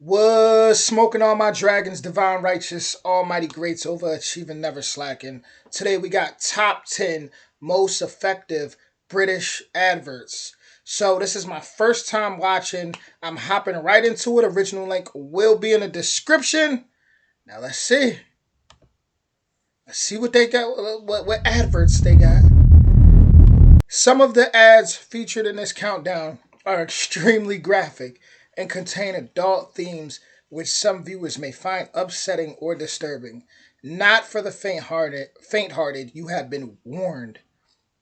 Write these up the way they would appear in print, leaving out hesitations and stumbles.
Was smoking all my dragons, divine righteous, almighty greats, overachieving, never slacking. Today we got top 10 most effective British adverts. So this is my first time watching. I'm hopping right into it. Original link will be in the description. Now let's see. Let's see what they got. What adverts they got. Some of the ads featured in this countdown are extremely graphic and contain adult themes which some viewers may find upsetting or disturbing. Not for the faint-hearted, you have been warned.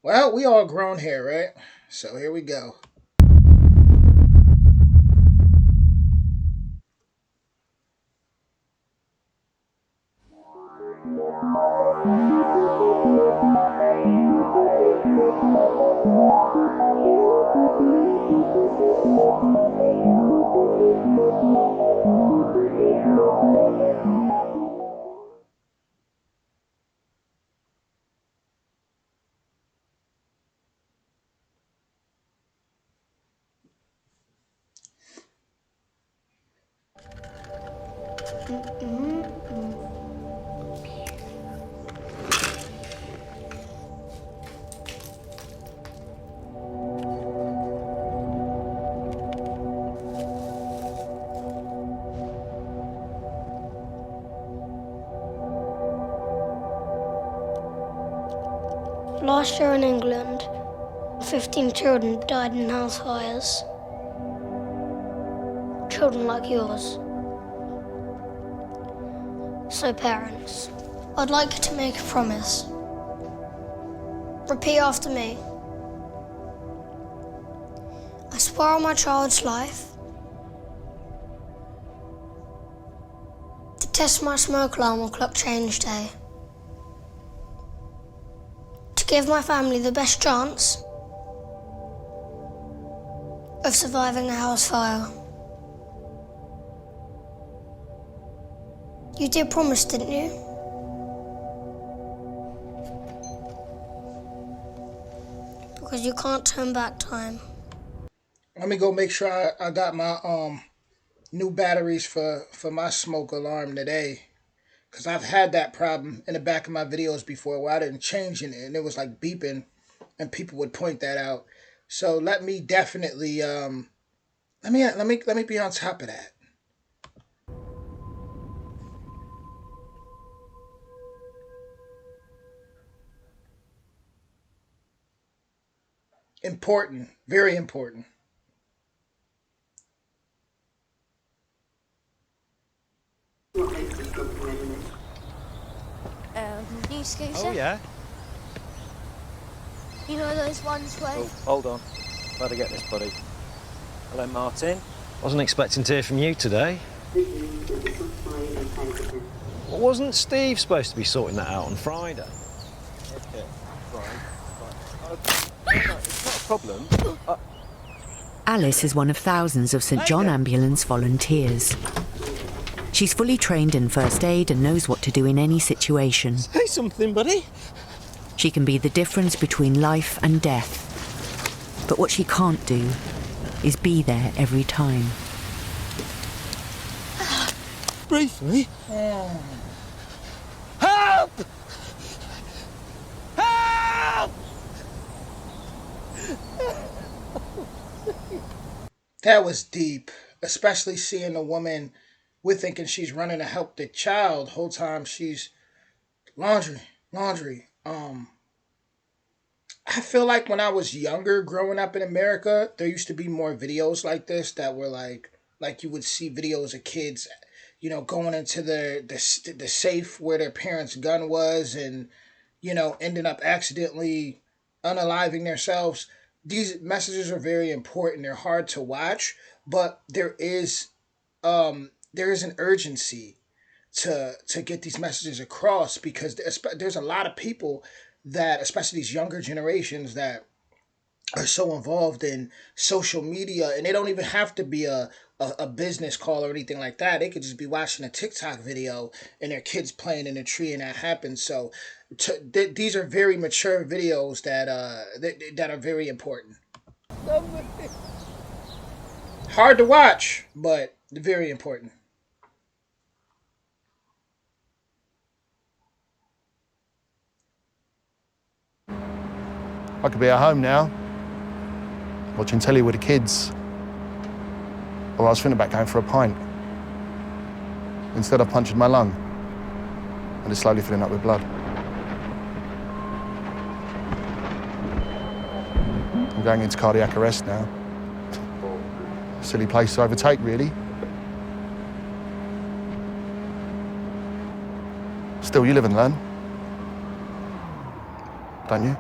Well, we all grown here, right? So here we go. Last year in England, 15 children died in house fires. Children like yours. So parents, I'd like you to make a promise. Repeat after me. I swear on my child's life to test my smoke alarm on clock change day. To give my family the best chance of surviving a house fire. You did promise, didn't you? Because you can't turn back time. Let me go make sure I got my new batteries for my smoke alarm today. Cause I've had that problem in the back of my videos before where I didn't change it and it was like beeping and people would point that out. So let me definitely let me be on top of that. Important, very important. New scooter. Oh, yeah? You know those ones where... Oh, hold on. Better get this, buddy. Hello, Martin. Wasn't expecting to hear from you today. Well, wasn't Steve supposed to be sorting that out on Friday? Okay, right. No, it's not a problem. Alice is one of thousands of St John Ambulance volunteers. She's fully trained in first aid and knows what to do in any situation. Say something, buddy. She can be the difference between life and death. But what she can't do is be there every time. Briefly. Help! Help! That was deep, especially seeing the woman. We're thinking she's running to help the child. Whole time she's laundry. I feel like when I was younger, growing up in America, there used to be more videos like this that were like you would see videos of kids, going into the safe where their parents' gun was, and ending up accidentally unaliving themselves. These messages are very important. They're hard to watch, but there is an urgency to get these messages across because there's a lot of people that, especially these younger generations, that are so involved in social media, and they don't even have to be a business call or anything like that. They could just be watching a TikTok video and their kids playing in a tree and that happens. So these are very mature videos that are very important. Hard to watch, but Very important. I could be at home now, watching telly with the kids, or I was thinking about going for a pint. Instead, I punctured my lung, and it's slowly filling up with blood. I'm going into cardiac arrest now. Silly place to overtake, really. Still, you live and learn, don't you?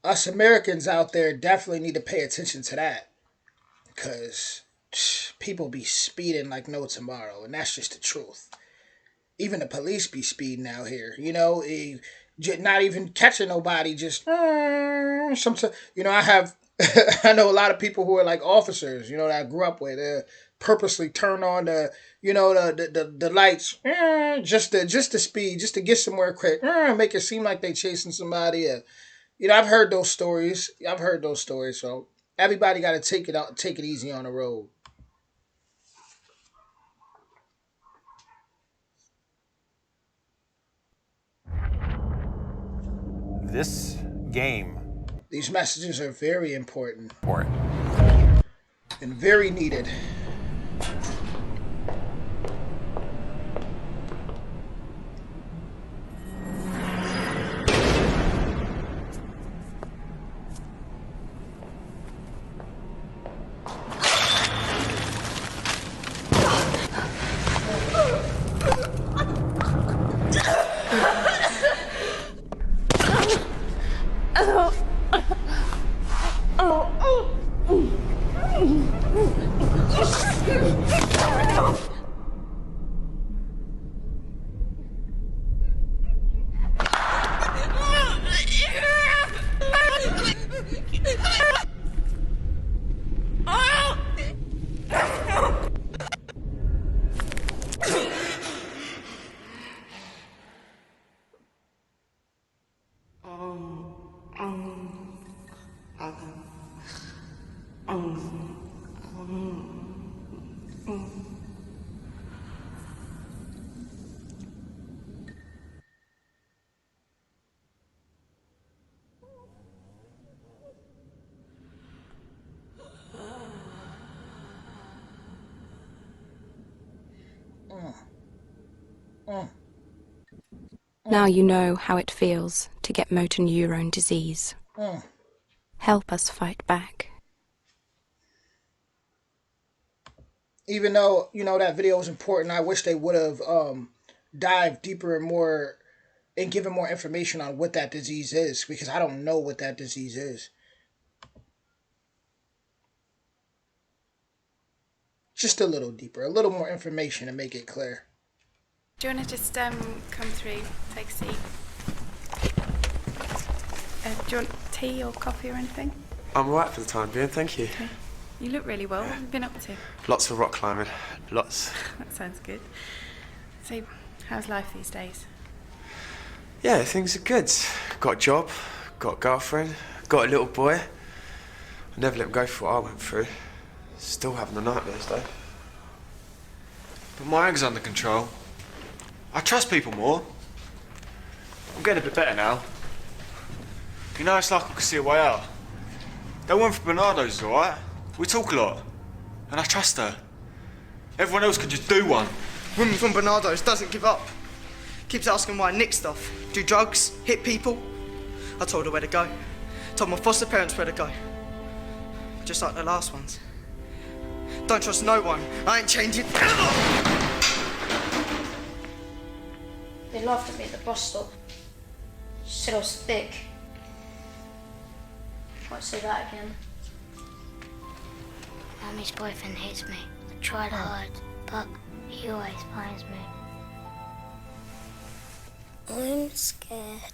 Us Americans out there definitely need to pay attention to that. Because people be speeding like no tomorrow, and that's just the truth. Even the police be speeding out here. Not even catching nobody, just sometimes. I have, I know a lot of people who are like officers. That I grew up with. Purposely turn on the lights just to speed, just to get somewhere quick, make it seem like they chasing somebody. I've heard those stories. So everybody got to take it easy on the road. This game. These messages are very important For it. and very needed. Now you know how it feels to get motor neurone disease. Help us fight back. Even though that video is important, I wish they would have dived deeper and more and given more information on what that disease is, because I don't know what that disease is. Just a little deeper, a little more information to make it clear. Do you want to just come through, take a seat? Do you want tea or coffee or anything? I'm all right for the time being, thank you. Okay. You look really well. What have you been up to? Lots of rock climbing, lots. That sounds good. So, how's life these days? Yeah, things are good. Got a job, got a girlfriend, got a little boy. I never let him go for what I went through. Still having the nightmares though. But my anger's under control. I trust people more. I'm getting a bit better now. It's like I can see a way out. That one for Bernardo's is alright. We talk a lot. And I trust her. Everyone else can just do one. Woman from Bernardo's doesn't give up. Keeps asking why I nick stuff, do drugs, hit people. I told her where to go. Told my foster parents where to go. Just like the last ones. Don't trust no one. I ain't changing ever! They laughed at me at the bus stop. Said I was thick. Won't say that again. Mummy's boyfriend hates me. I tried hard, but he always finds me. I'm scared.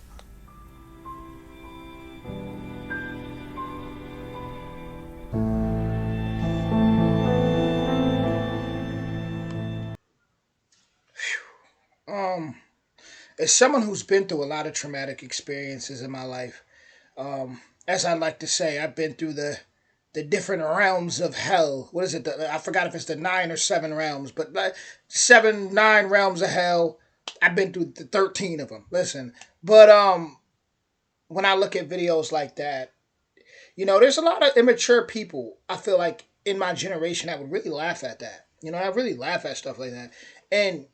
as someone who's been through a lot of traumatic experiences in my life, as I like to say, I've been through the different realms of hell. What is it? I forgot if it's the 9 or 7 realms, but like 7, 9 realms of hell. I've been through the 13 of them. Listen, but when I look at videos like that, there's a lot of immature people, I feel like, in my generation that would really laugh at that. I really laugh at stuff like that. And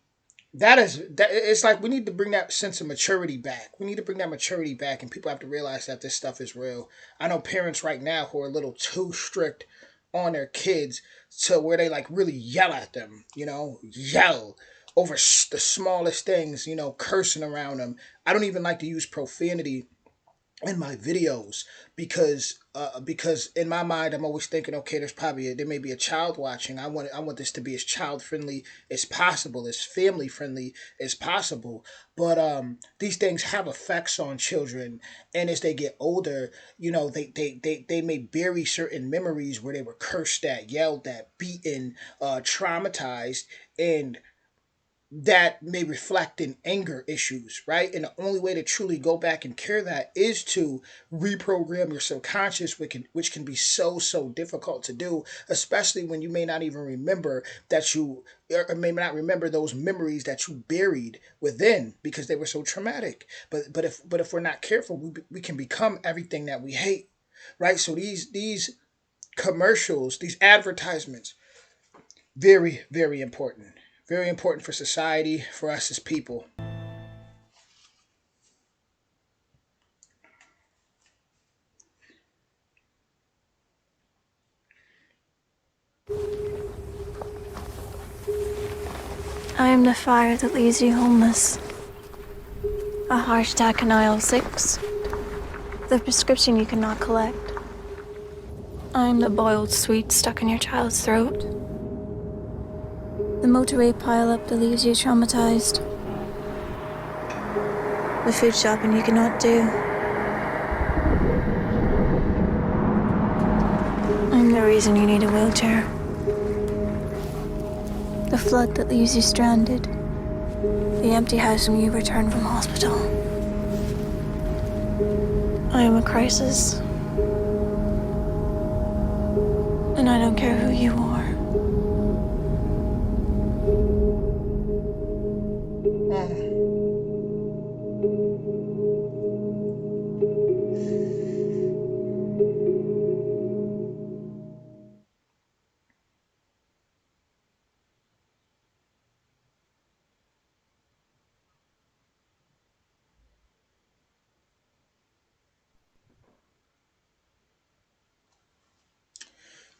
it's like we need to bring that sense of maturity back. We need to bring that maturity back, and people have to realize that this stuff is real. I know parents right now who are a little too strict on their kids to where they like really yell at them, yell over the smallest things, cursing around them. I don't even like to use profanity in my videos because in my mind I'm always thinking, okay, there may be a child watching. I want this to be as child friendly as possible, as family friendly as possible. But these things have effects on children, and as they get older, they may bury certain memories where they were cursed at, yelled at, beaten, traumatized, and that may reflect in anger issues, right? And the only way to truly go back and cure that is to reprogram your subconscious, which can be so difficult to do, especially when you may not even remember or may not remember those memories that you buried within because they were so traumatic. But if we're not careful, we can become everything that we hate, right? So these commercials, these advertisements, very, very important. Very important for society, for us as people. I am the fire that leaves you homeless. A heart attack in aisle 6. The prescription you cannot collect. I am the boiled sweet stuck in your child's throat. The motorway pileup that leaves you traumatized. The food shopping you cannot do. I'm the reason you need a wheelchair. The flood that leaves you stranded. The empty house when you return from hospital. I am a crisis. And I don't care who you are.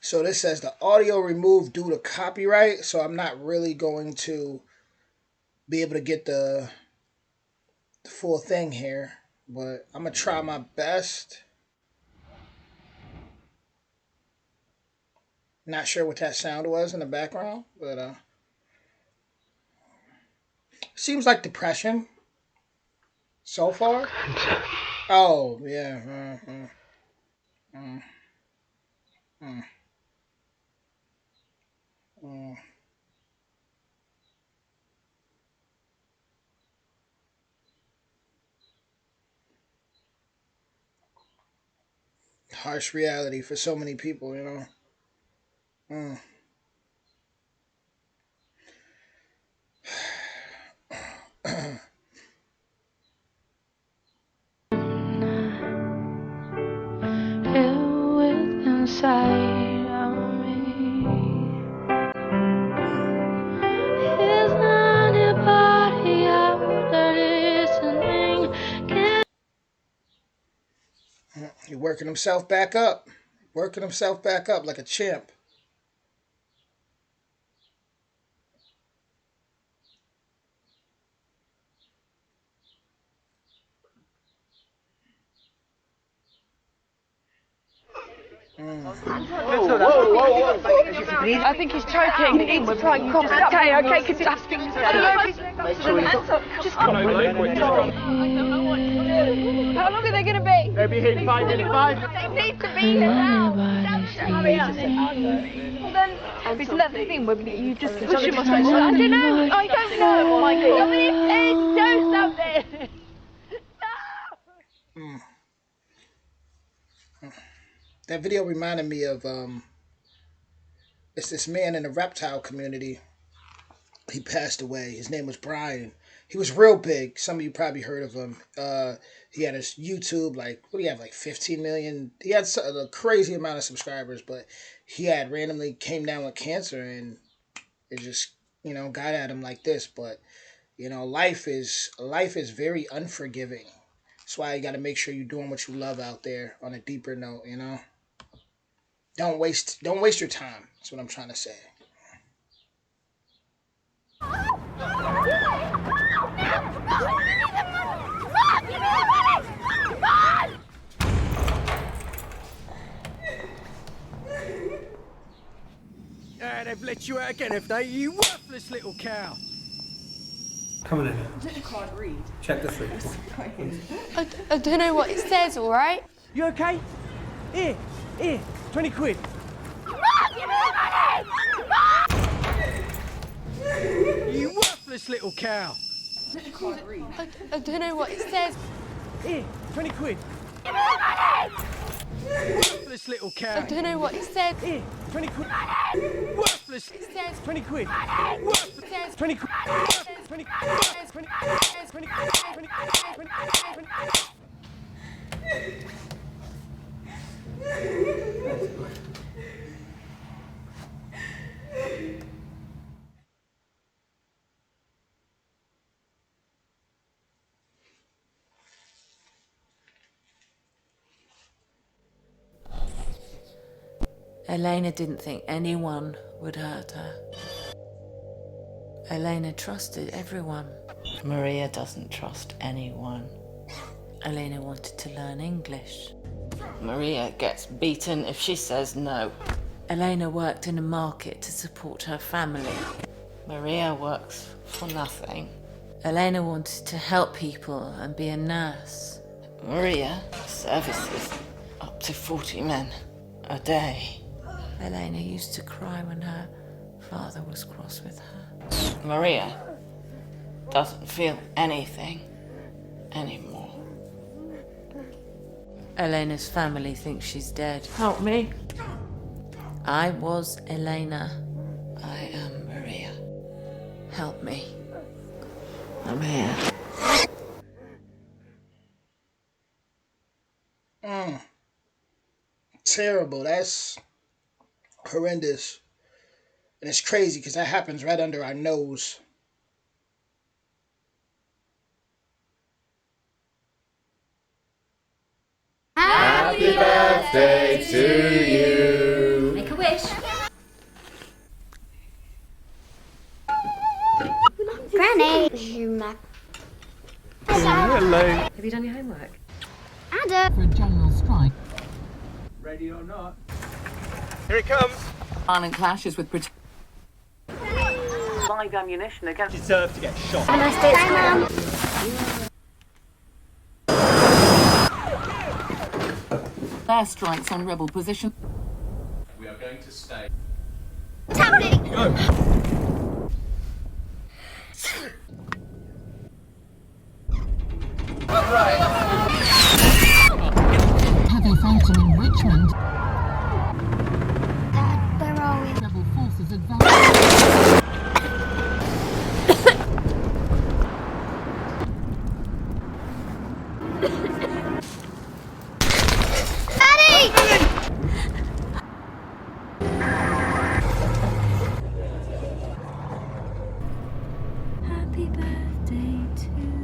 So this says the audio removed due to copyright. So I'm not really going to be able to get the full thing here, but I'm going to try my best. Not sure what that sound was in the background, but seems like depression so far. Oh, yeah. Harsh reality for so many people, Inside of me. Is anybody out there listening? He's working himself back up. Working himself back up like a chimp. I think he's choking. He needs to try and cough it up. Okay, because it's just How long are they going to be? They'll be here in 5 minutes. They need to be here now. Hurry up. Well then, it's another thing where you just push him or something. I don't know. I don't know. Oh my God. Somebody please do something. That video reminded me of it's this man in the reptile community. He passed away. His name was Brian. He was real big. Some of you probably heard of him. He had his YouTube, like, what do you have, like 15 million? He had a crazy amount of subscribers, but he had randomly came down with cancer, and it just, got at him like this. But life is very unforgiving. That's why you got to make sure you're doing what you love out there. On a deeper note, don't waste your time. That's what I'm trying to say. They've let you out again, have they? You worthless little cow! Come on in. I can't read. Check the fruit. I don't know what it says, all right? You okay? Here, 20 quid. You worthless little cow! I can't read. I don't know what it says. Here, 20 quid. Worthless little cow! I don't know what it says. Here, 20 quid. Worthless! It says 20 quid. It says 20 quid. 20 quid. 20 quid. 20 quid. Elena didn't think anyone would hurt her. Elena trusted everyone. Maria doesn't trust anyone. Elena wanted to learn English. Maria gets beaten if she says no. Elena worked in a market to support her family. Maria works for nothing. Elena wanted to help people and be a nurse. Maria services up to 40 men a day. Elena used to cry when her father was cross with her. Maria doesn't feel anything anymore. Elena's family thinks she's dead. Help me. I was Elena. I am Maria. Help me. I'm here. Terrible. That's horrendous. And it's crazy because that happens right under our nose. Happy birthday to you. Make a wish. Granny. Hello. Have you done your homework? Ada. For a general strike. Ready or not? Here it comes. Violent clashes with Live ammunition against. Deserve to get shot. Have a nice day, Mum. airstrikes on rebel position. We are going to stay. What's happening? Go. Heavy fighting in Richmond. Dad, where are we? Rebel forces advance. Happy birthday to you.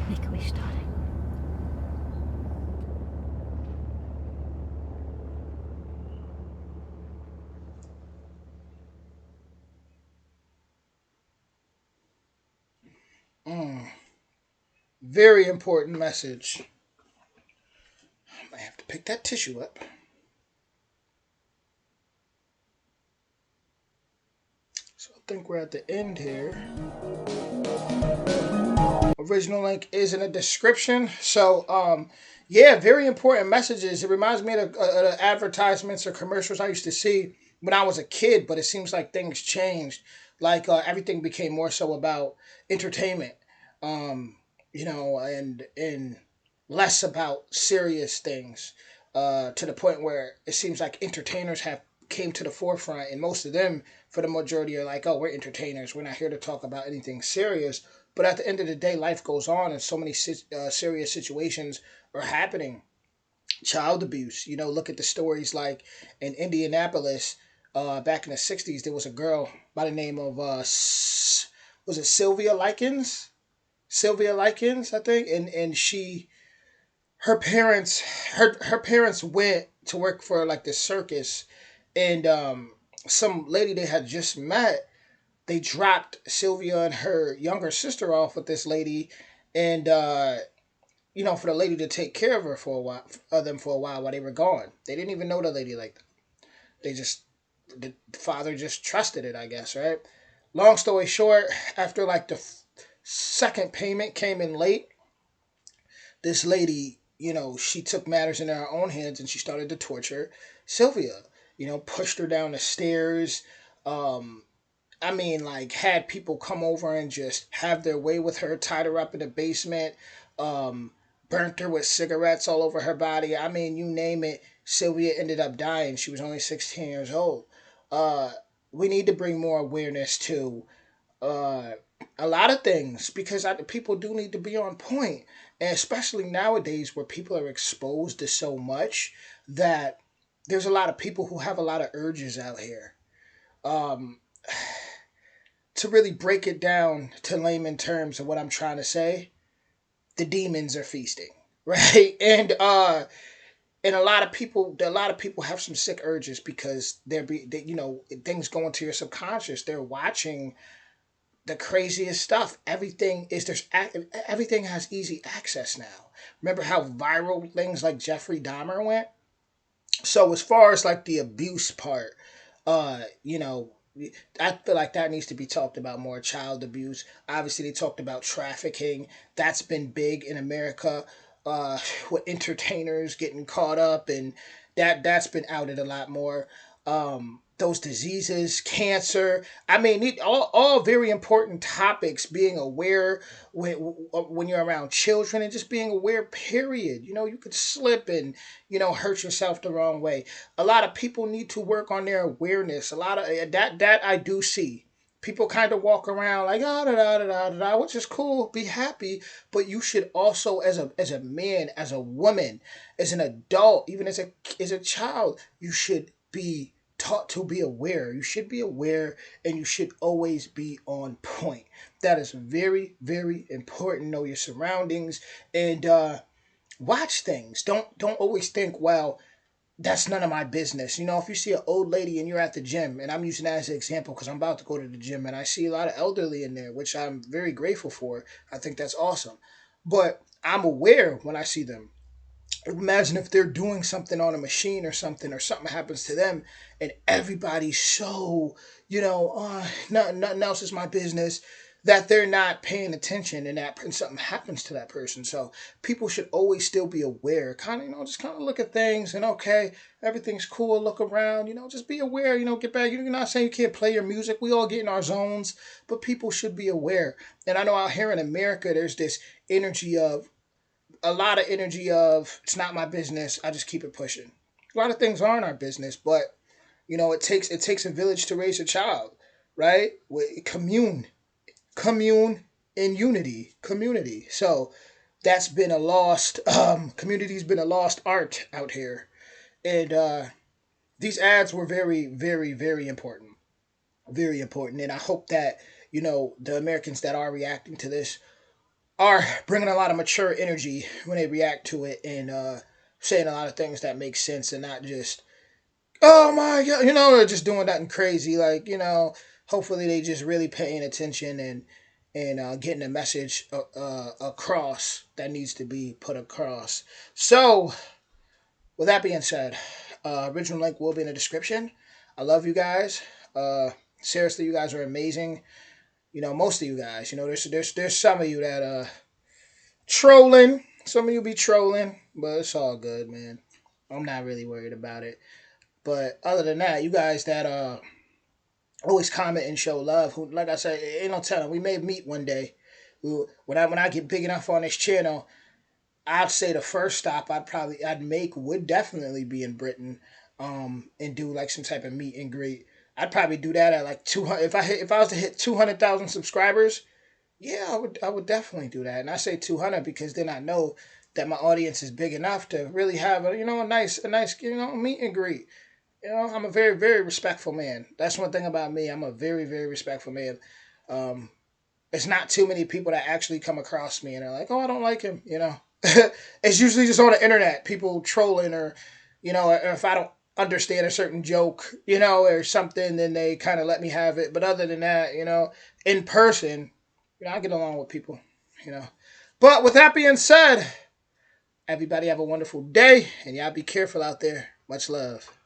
Make a wish, darling. Very important message. I might have to pick that tissue up. So I think we're at the end here. Original link is in the description. So, yeah, very important messages. It reminds me of the advertisements or commercials I used to see when I was a kid, but it seems like things changed. Like everything became more so about entertainment. And less about serious things, to the point where it seems like entertainers have came to the forefront, and most of them, for the majority, are like, "Oh, we're entertainers. We're not here to talk about anything serious." But at the end of the day, life goes on, and so many serious situations are happening. Child abuse. Look at the stories like in Indianapolis, back in the '60s. There was a girl by the name of was it Sylvia Likens? Sylvia Likens, I think, and her parents her parents went to work for like the circus, and some lady they had just met, they dropped Sylvia and her younger sister off with this lady, and for the lady to take care of her for a while, of them for a while they were gone. They didn't even know the lady like that. They just the father just trusted it, I guess, right? Long story short, after like the second payment came in late, this lady, she took matters in her own hands and she started to torture Sylvia. Pushed her down the stairs. Um, I mean, like, had people come over and just have their way with her, tied her up in the basement, um, burnt her with cigarettes all over her body. I mean, you name it. Sylvia ended up dying. She was only 16 years old. Uh, we need to bring more awareness to uh, a lot of things, because people do need to be on point, and especially nowadays where people are exposed to so much that there's a lot of people who have a lot of urges out here. Um, to really break it down to layman terms of what I'm trying to say, the demons are feasting, right? And a lot of people have some sick urges because things go into your subconscious. They're watching the craziest stuff. Everything has easy access now. Remember how viral things like Jeffrey Dahmer went? So as far as like the abuse part, uh, you know, I feel like that needs to be talked about more. Child abuse. Obviously, they talked about trafficking. That's been big in America. With entertainers getting caught up, and that's been outed a lot more. Those diseases, cancer. I mean, all very important topics. Being aware when you're around children, and just being aware. Period. You could slip and hurt yourself the wrong way. A lot of people need to work on their awareness. A lot of that I do see. People kind of walk around like da da da da da, which is cool. Be happy, but you should also, as a man, as a woman, as an adult, even as a child, you should be taught to be aware. You should be aware, and you should always be on point. That is very, very important. Know your surroundings, and watch things. Don't always think, well, that's none of my business. If you see an old lady and you're at the gym, and I'm using that as an example because I'm about to go to the gym, and I see a lot of elderly in there, which I'm very grateful for. I think that's awesome. But I'm aware when I see them. Imagine if they're doing something on a machine or something happens to them, and everybody's so, nothing else is my business, that they're not paying attention, and something happens to that person. So people should always still be aware, kind of, just kind of look at things and, okay, everything's cool, look around, just be aware, get back. You're not saying you can't play your music. We all get in our zones, but people should be aware. And I know out here in America, there's this energy of, a lot of energy of, it's not my business. I just keep it pushing. A lot of things aren't our business, but it takes a village to raise a child, right? Commune in unity, community. So that's been a lost community's been a lost art out here, and these ads were very, very, very important. And I hope that the Americans that are reacting to this are bringing a lot of mature energy when they react to it, and saying a lot of things that make sense, and not just, oh my god, they're just doing nothing crazy. Like, hopefully they just really paying attention, and getting a message across that needs to be put across. So, with that being said, original link will be in the description. I love you guys. Seriously, you guys are amazing. Most of you guys. There's some of you that trolling. Some of you be trolling, but it's all good, man. I'm not really worried about it. But other than that, you guys that always comment and show love, who, like I said, ain't no telling. We may meet one day. When I get big enough on this channel, I'd say the first stop I'd make would definitely be in Britain, and do like some type of meet and greet. I'd probably do that at like 200. If I was to hit 200,000 subscribers, yeah, I would definitely do that. And I say 200 because then I know that my audience is big enough to really have a nice meet and greet. I'm a very, very respectful man. That's one thing about me. I'm a very, very respectful man. Um, it's not too many people that actually come across me and are like, "Oh, I don't like him." It's usually just on the internet, people trolling, or or if I don't understand a certain joke, or something, then they kind of let me have it. But other than that, in person, I get along with people. You know. But with that being said, everybody have a wonderful day, and y'all be careful out there. Much love.